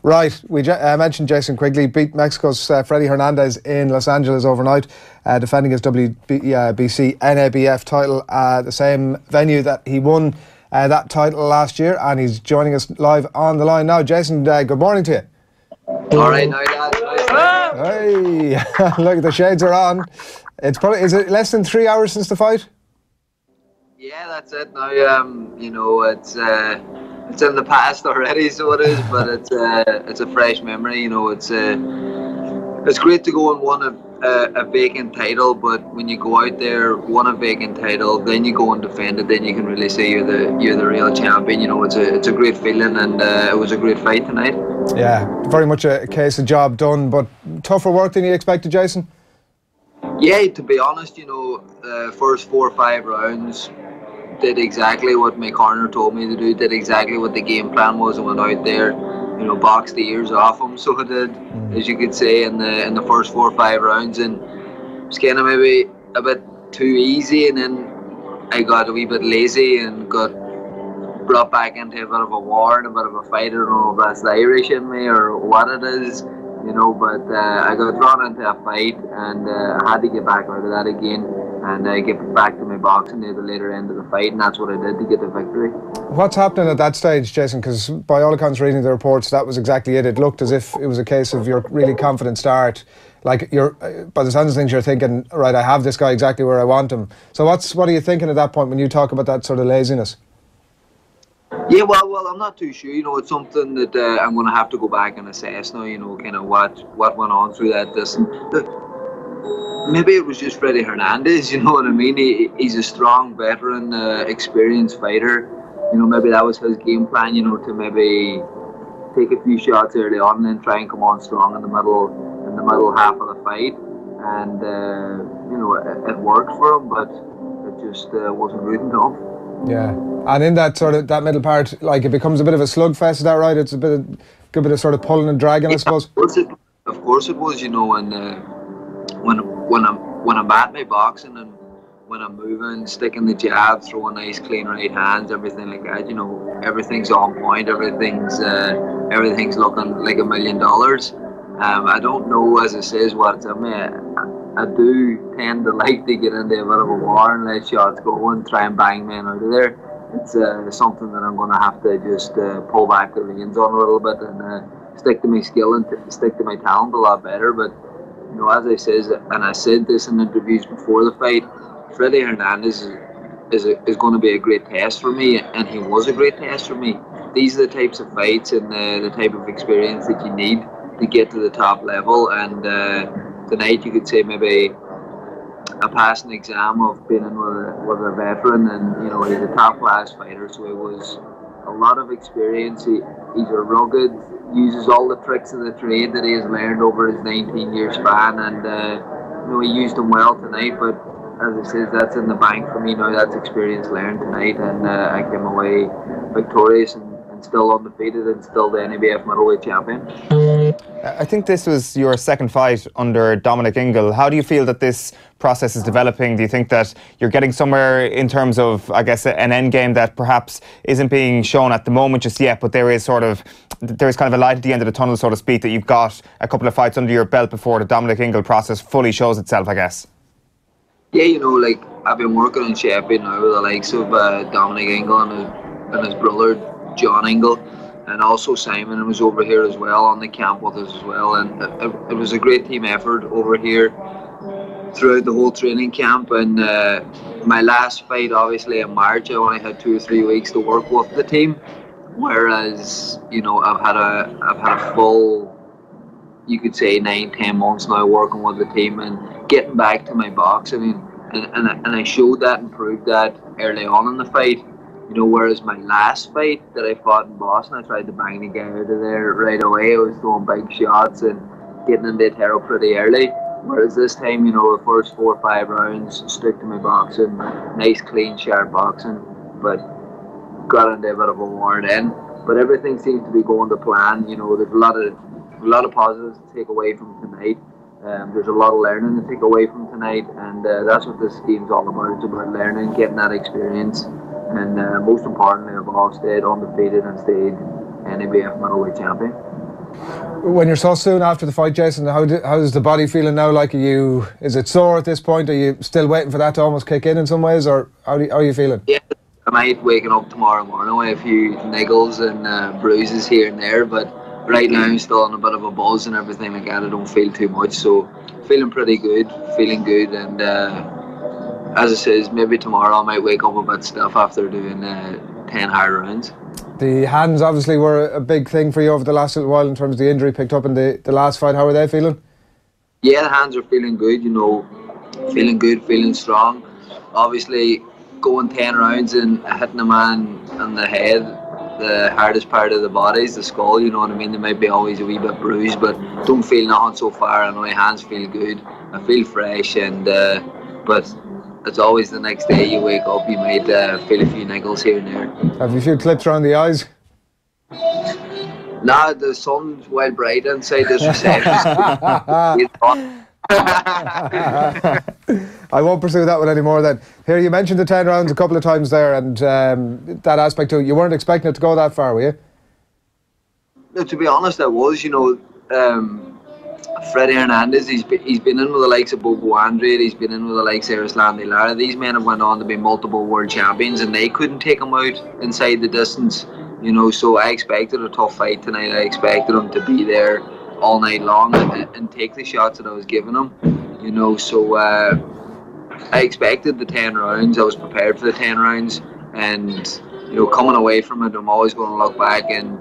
Right, we mentioned Jason Quigley beat Mexico's Freddie Hernandez in Los Angeles overnight, defending his WBC NABF title, the same venue that he won that title last year, and he's joining us live on the line now. Jason, good morning to you. All right, now lads. Hey, look, the shades are on. Is it less than 3 hours since the fight? Yeah, that's it now. You know, it's in the past already, so it is. But it's a fresh memory. You know, it's great to go and win a vacant title. But when you go out there, win a vacant title, then you go and defend it. Then you can really say you're the real champion. You know, it's a great feeling, and it was a great fight tonight. Yeah, very much a case of job done, but tougher work than you expected, Jason. Yeah, to be honest, you know, the first 4 or 5 rounds did exactly what my corner told me to do, did exactly what the game plan was, and went out there, you know, boxed the ears off him. So I did, as you could say, in the first 4 or 5 rounds, and it was kind of maybe a bit too easy, and then I got a wee bit lazy and got brought back into a bit of a war and a bit of a fight. I don't know if that's the Irish in me or what it is, you know, but I got drawn into a fight, and I had to get back out of that again and get back to my boxing near the later end of the fight, and that's what I did to get the victory. What's happening at that stage, Jason? Because by all accounts, reading the reports, that was exactly it. It looked as if it was a case of your really confident start. Like, by the sounds of things, you're thinking, right, I have this guy exactly where I want him. So what are you thinking at that point when you talk about that sort of laziness? Yeah, well, I'm not too sure. You know, it's something that I'm going to have to go back and assess now. You know, kind of what went on through that distance. Maybe it was just Freddie Hernandez. You know what I mean? He's a strong veteran, experienced fighter. You know, maybe that was his game plan. You know, to maybe take a few shots early on and then try and come on strong in the middle half of the fight. And you know, it worked for him, but it just wasn't good enough. Yeah, and in that middle part, like, it becomes a bit of a slugfest. Is that right? It's a good bit of sort of pulling and dragging, I suppose. Of course it was. You know, and when I'm at my boxing and when I'm moving, sticking the jab, throwing nice clean right hands, everything like that. You know, everything's on point. Everything's looking like $1 million. I don't know, as it says, what's in me. I do tend to like to get into a bit of a war and let shots go and try and bang men out of there. It's something that I'm going to have to just pull back the reins on a little bit and stick to my skill and stick to my talent a lot better. But, you know, as I says, and I said this in interviews before the fight, Freddie Hernandez is going to be a great test for me, and he was a great test for me. These are the types of fights and the type of experience that you need to get to the top level, and tonight you could say maybe a passing exam of being in with a veteran, and you know, he's a top class fighter, so it was a lot of experience. He's a rugged, uses all the tricks of the trade that he has learned over his 19-year span, and you know, he used them well tonight. But as I said, that's in the bank for me now. That's experience learned tonight, and I came away victorious and still undefeated and still the NABF Middleweight champion. I think this was your second fight under Dominic Ingle. How do you feel that this process is developing? Do you think that you're getting somewhere in terms of, I guess, an end game that perhaps isn't being shown at the moment just yet, but there is kind of a light at the end of the tunnel, so to speak, that you've got a couple of fights under your belt before the Dominic Ingle process fully shows itself, I guess? Yeah, you know, like, I've been working in Sheffield now with the likes of Dominic Ingle and his brother John Ingle, and also Simon was over here as well on the camp with us as well, and it was a great team effort over here throughout the whole training camp. And my last fight, obviously in March, I only had 2 or 3 weeks to work with the team, whereas, you know, I've had a full, you could say, 9-10 months now working with the team and getting back to my boxing, and I showed that and proved that early on in the fight. You know, whereas my last fight that I fought in Boston, I tried to bang the guy out of there right away. I was throwing big shots and getting into a terror pretty early. Whereas this time, you know, the first 4 or 5 rounds, stuck to my boxing, nice, clean, sharp boxing, but got into a bit of a war then. But everything seems to be going to plan. You know, there's a lot of positives to take away from tonight. There's a lot of learning to take away from tonight, and that's what this game's all about. It's about learning, getting that experience. And most importantly of all, stayed undefeated and stayed NABF Middleweight champion. When you're so soon after the fight, Jason, how's the body feeling now? Like, is it sore at this point? Are you still waiting for that to almost kick in some ways, or how are you feeling? Yeah, I might waking up tomorrow morning with a few niggles and bruises here and there, but right now I'm still on a bit of a buzz and everything like that. I don't feel too much, so feeling pretty good, and as I says, maybe tomorrow I might wake up a bit stiff after doing 10 hard rounds. The hands obviously were a big thing for you over the last little while in terms of the injury picked up in the last fight. How are they feeling? Yeah, the hands are feeling good, you know, feeling good, feeling strong. Obviously, going 10 rounds and hitting a man on the head, the hardest part of the body is the skull, you know what I mean? They might be always a wee bit bruised, but don't feel nothing so far. I know my hands feel good, I feel fresh, and but it's always the next day you wake up, you might feel a few niggles here and there. Have you a few clips around the eyes? Nah, the sun's well bright inside this reception. I won't pursue that one anymore then. Here, you mentioned the 10 rounds a couple of times there, and that aspect to it. You weren't expecting it to go that far, were you? No, to be honest, I was, you know. Freddie Hernandez, he's been in with the likes of Bobo Andrade, he's been in with the likes of Ruslan Lara. These men have went on to be multiple world champions, and they couldn't take him out inside the distance, you know. So I expected a tough fight tonight. I expected him to be there all night long and take the shots that I was giving him, you know. So I expected the 10 rounds. I was prepared for the 10 rounds, and you know, coming away from it, I'm always going to look back, and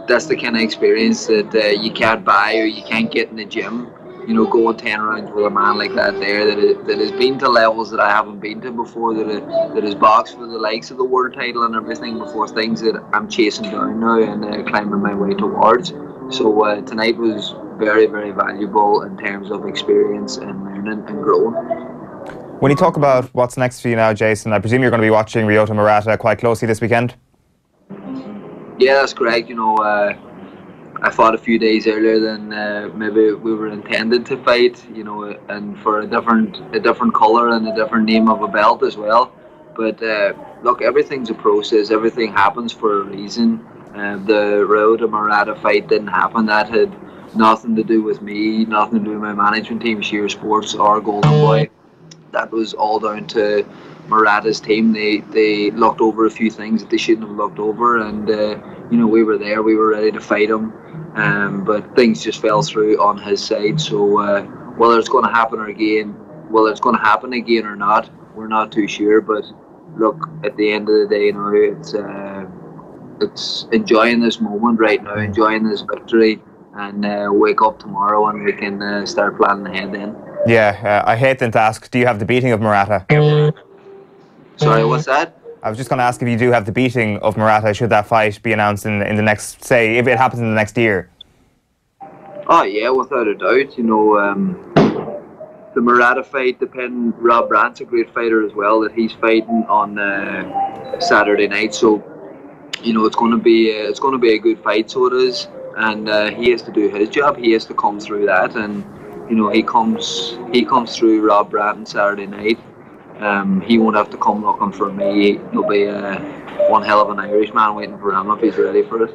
that's the kind of experience that you can't buy or you can't get in the gym. You know, going 10 rounds with a man like that there that has been to levels that I haven't been to before, that has boxed for the likes of the world title and everything before, things that I'm chasing down now and climbing my way towards. So tonight was very, very valuable in terms of experience and learning and growing. When you talk about what's next for you now, Jason, I presume you're going to be watching Ryota Murata quite closely this weekend? Yeah, that's correct. You know, I fought a few days earlier than maybe we were intended to fight. You know, and for a different colour and a different name of a belt as well. But look, everything's a process. Everything happens for a reason. The Ryota Murata fight didn't happen. That had nothing to do with me, nothing to do with my management team, Sheer Sports or Golden Boy. That was all down to Murata's team. They looked over a few things that they shouldn't have looked over, and you know, we were there, we were ready to fight him, but things just fell through on his side. So whether it's going to happen again or not, we're not too sure. But look, at the end of the day, you know, it's enjoying this moment right now, enjoying this victory, and wake up tomorrow and we can start planning ahead then. Yeah, I hate then to ask, do you have the beating of Murata? Sorry, what's that? I was just going to ask if you do have the beating of Murata, should that fight be announced in the next, say, if it happens in the next year? Oh yeah, without a doubt. You know, the Murata fight, Rob Brandt's a great fighter as well, that he's fighting on Saturday night. So, you know, it's going to be a good fight. So it is, and he has to do his job. He has to come through that, and you know, he comes through Rob Brandt on Saturday night. He won't have to come looking for me. He'll be one hell of an Irishman waiting for him if he's ready for it.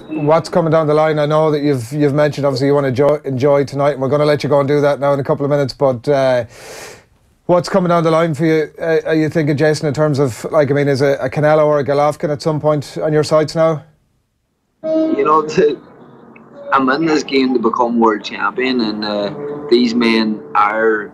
What's coming down the line? I know that you've mentioned obviously you want to enjoy tonight, and we're going to let you go and do that now in a couple of minutes. But what's coming down the line for you? Are you thinking, Jason, in terms of, like, I mean, is a Canelo or a Golovkin at some point on your sights now? You know, I'm in this game to become world champion, and these men are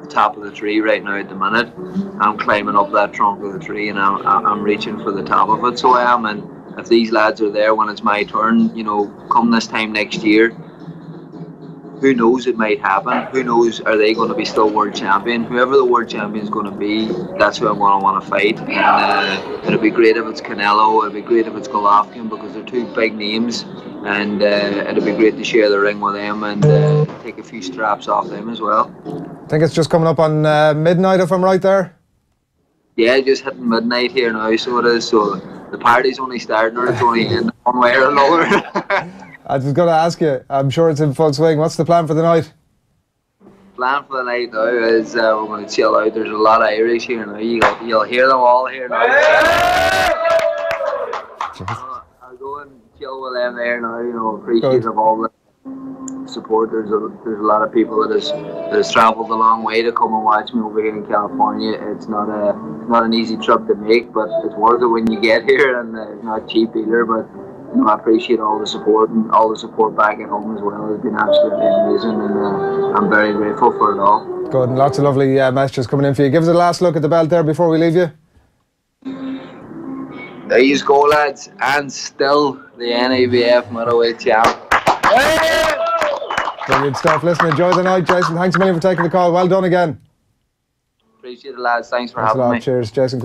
the top of the tree right now at the minute. I'm climbing up that trunk of the tree, and I'm reaching for the top of it. So I am, and if these lads are there when it's my turn, you know, come this time next year, who knows, it might happen. Who knows, are they going to be still world champion? Whoever the world champion is going to be, that's who I'm going to want to fight. And it'll be great if it's Canelo, it'll be great if it's Golovkin, because they're two big names, and it'll be great to share the ring with them and take a few straps off them as well. I think it's just coming up on midnight, if I'm right there. Yeah, just hitting midnight here now, so it is. So the party's only starting, or it's only in one way or another. I was going to ask you, I'm sure it's in full swing. What's the plan for the night? Plan for the night now is we're going to chill out. There's a lot of Irish here now. You'll hear them all here now. I'll go and chill with them there now. You know, appreciative of all the support. There's a lot of people that has travelled a long way to come and watch me over here in California. It's not an easy trip to make, but it's worth it when you get here, and it's not cheap either. But you know, I appreciate all the support, and all the support back at home as well has been absolutely amazing, and I'm very grateful for it all. Good, and lots of lovely messages coming in for you. Give us a last look at the belt there before we leave you. There you go, lads, and still the NABF Middleweight champ. Brilliant stuff. Listen, enjoy the night, Jason. Thanks a million for taking the call. Well done again. Appreciate it, lads. Thanks for having me. Cheers, Jason.